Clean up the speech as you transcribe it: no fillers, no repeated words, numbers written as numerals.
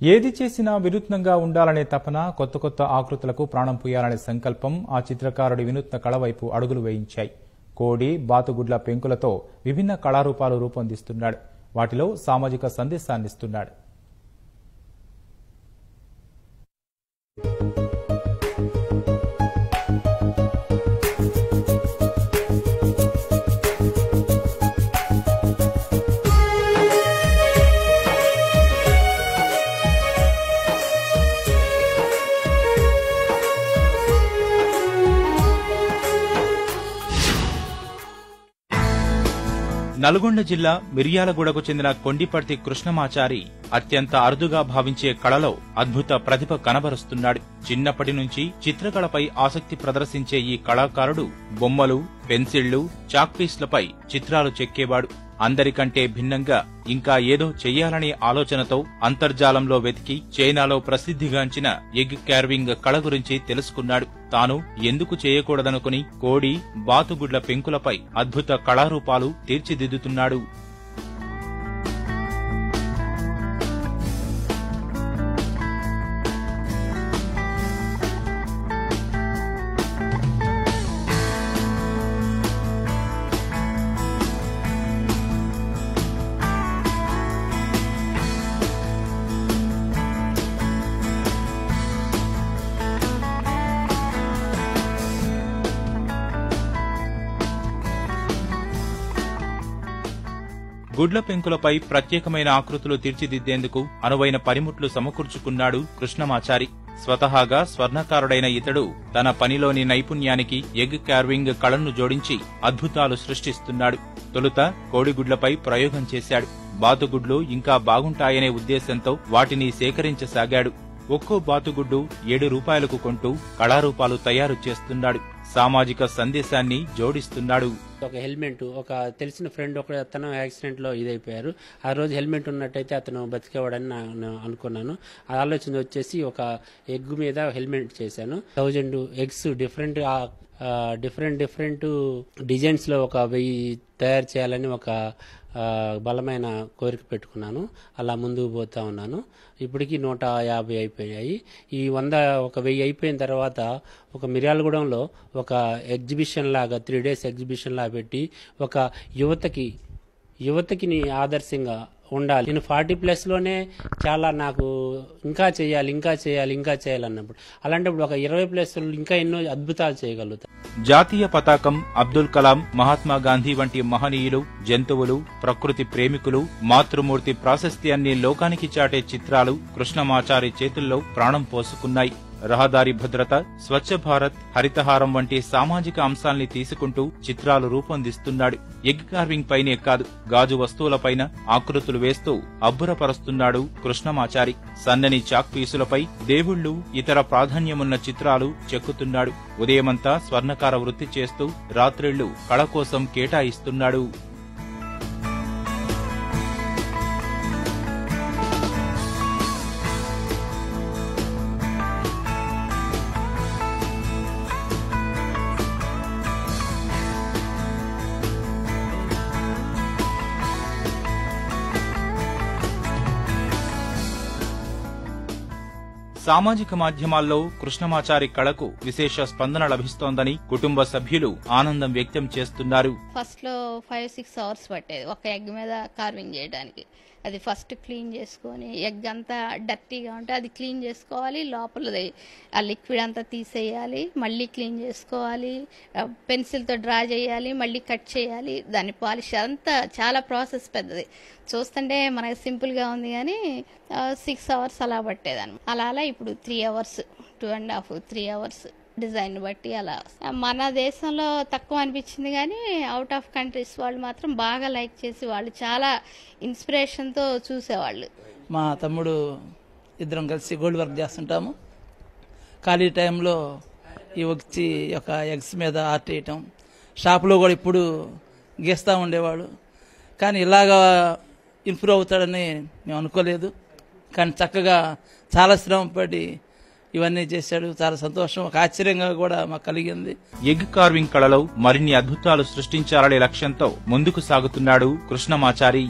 ఏది చేసినా వినూత్నంగా ఉండాలనే తపన, కొత్త కొత్త ఆకృతులకు ప్రాణం పూయాలనే సంకల్పం ఆ చిత్రకారుడి వినూత్న కళ వైపు అడుగులు వేయించాయి. కోడి, బాతుగుడ్ల పెంకులతో విభిన్న కళారూపాలు రూపొందిస్తున్నాడు. వాటిలో సామాజిక సందేశాన్నిస్తున్నాడు. నల్గొండ జిల్లా మిర్యాలగూడకు చెందిన కొండిపర్తి కృష్ణమాచారి అత్యంత అరుదుగా భావించే కళలో అద్భుత ప్రతిభ కనబరుస్తున్నాడు. చిన్నప్పటి నుంచి చిత్రకళపై ఆసక్తి ప్రదర్శించే ఈ కళాకారుడు బొమ్మలు, పెన్సిళ్లు, చాక్పీస్లపై చిత్రాలు చెక్కేవాడు. అందరికంటే భిన్నంగా ఇంకా ఏదో చెయ్యాలనే ఆలోచనతో అంతర్జాలంలో వెతికి చైనాలో ప్రసిద్ధిగాంచిన ఎగ్ కార్వింగ్ కళ గురించి తెలుసుకున్నాడు. తాను ఎందుకు చేయకూడదనుకుని కోడి, బాతుగుడ్ల పెంకులపై అద్భుత కళారూపాలు తీర్చిదిద్దుతున్నాడు. గుడ్ల పెంకులపై ప్రత్యేకమైన ఆకృతులు తీర్చిదిద్దేందుకు అనువైన పనిముట్లు సమకూర్చుకున్నాడు కృష్ణమాచారి. స్వతహాగా స్వర్ణకారుడైన ఇతడు తన పనిలోని నైపుణ్యానికి ఎగ్ కార్వింగ్ కళను జోడించి అద్భుతాలు సృష్టిస్తున్నాడు. తొలుత కోడిగుడ్లపై ప్రయోగం చేశాడు. బాతుగుడ్లు ఇంకా బాగుంటాయనే ఉద్దేశంతో వాటిని సేకరించసాగాడు. ఒక్కో బాతుగుడ్డు 7 రూపాయలకు కొంటూ కళారూపాలు తయారు చేస్తున్నాడు. సామాజిక సందేశాన్ని జోడిస్తున్నాడు. ఒక హెల్మెట్, ఒక తెలిసిన ఫ్రెండ్ అతను యాక్సిడెంట్ లో ఇదైపోయారు. ఆ రోజు హెల్మెట్ ఉన్నట్టయితే అతను బతికేవాడని నేను అనుకున్నాను. ఆ ఆలోచన వచ్చేసి ఒక ఎగ్ మీద హెల్మెట్ చేశాను. 1000 ఎగ్స్ డిఫరెంట్ డిజైన్స్ లో ఒక 1000 తయారు చేయాలని ఒక బలమైన కోరిక పెట్టుకున్నాను. అలా ముందుకు పోతా ఉన్నాను. ఇప్పటికీ 150 అయిపోయాయి. ఈ 1000 అయిపోయిన తర్వాత ఒక మిర్యాలగూడెంలో ఒక ఎగ్జిబిషన్ లాగా 3 days ఎగ్జిబిషన్ లాగా పెట్టి ఒక యువతకి ఆదర్శంగా ఉండాలి. నేను 40+ లోనే చాలా నాకు ఇంకా చేయాలి అన్నప్పుడు, అలాంటప్పుడు ఒక 20+ ఇంకా ఎన్నో అద్భుతాలు చేయగలుగుతాను. జాతీయ పతాకం, అబ్దుల్ కలాం, మహాత్మా గాంధీ వంటి మహనీయులు, జంతువులు, ప్రకృతి ప్రేమికులు, మాతృమూర్తి ప్రాశస్త్యాన్ని లోకానికి చాటే చిత్రాలు కృష్ణమాచారి చేతుల్లో ప్రాణం పోసుకున్నాయి. రహదారి భద్రత, స్వచ్ఛ భారత్, హరితహారం వంటి సామాజిక అంశాల్ని తీసుకుంటూ చిత్రాలు రూపొందిస్తున్నాడు. ఎగ్ కార్వింగ్ పైనే కాదు, గాజు వస్తువులపైన ఆకృతులు వేస్తూ అబ్బురపరుస్తున్నాడు కృష్ణమాచారి. సన్నని చాక్ పీసులపై దేవుళ్లు, ఇతర ప్రాధాన్యమున్న చిత్రాలు చెక్కుతున్నాడు. ఉదయమంతా స్వర్ణకార వృత్తి చేస్తూ రాత్రిళ్లు కళ కోసం కేటాయిస్తున్నాడు. సామాజిక మాధ్యమాల్లో కృష్ణమాచారి కళకు విశేష స్పందన లభిస్తోందని కుటుంబ సభ్యులు ఆనందం వ్యక్తం చేస్తున్నారు. ఫస్ట్ లో 5-6 అవర్స్ పట్టేది ఒక ఎగ్ మీద కార్వింగ్ చేయడానికి. అది ఫస్ట్ క్లీన్ చేసుకొని, ఎగ్ అంతా డర్టీగా ఉంటే అది క్లీన్ చేసుకోవాలి, లోపలది ఆ లిక్విడ్ అంతా తీసేయాలి, మళ్ళీ క్లీన్ చేసుకోవాలి, పెన్సిల్తో డ్రా చేయాలి, మళ్ళీ కట్ చేయాలి, దాన్ని పాలిష్, అంతా చాలా ప్రాసెస్ పెద్దది. చూస్తుంటే మనకి సింపుల్గా ఉంది కానీ 6 అవర్స్ అలా పట్టేదాన్ని. అలా ఇప్పుడు 3 అవర్స్, 2.5-3 అవర్స్ డిజైన్ బట్టి అలా. మన దేశంలో తక్కువ అనిపించింది కానీ అవుట్ ఆఫ్ కంట్రీస్ వాళ్ళు మాత్రం బాగా లైక్ చేసి వాళ్ళు చాలా ఇన్స్పిరేషన్తో చూసేవాళ్ళు. మా తమ్ముడు ఇద్దరం కలిసి గోల్డ్ వర్క్ చేస్తుంటాము. ఖాళీ టైంలో ఈ వచ్చి ఒక ఎగ్స్ మీద ఆర్ట్ వేయటం, షాప్లో కూడా ఇప్పుడు గీస్తూ ఉండేవాడు. కానీ ఇలాగా ఇంప్రూవ్ అవుతాడని మేము అనుకోలేదు. కానీ చక్కగా చాలా శ్రమపడి ఇవన్నీ చేశాడు. చాలా సంతోషం, ఒక ఆశ్చర్యంగా కూడా మాకు కలిగింది. ఎగ్ కార్వింగ్ కళలో మరిన్ని అద్భుతాలు సృష్టించాలనే లక్ష్యంతో ముందుకు సాగుతున్నాడు కృష్ణమాచారి.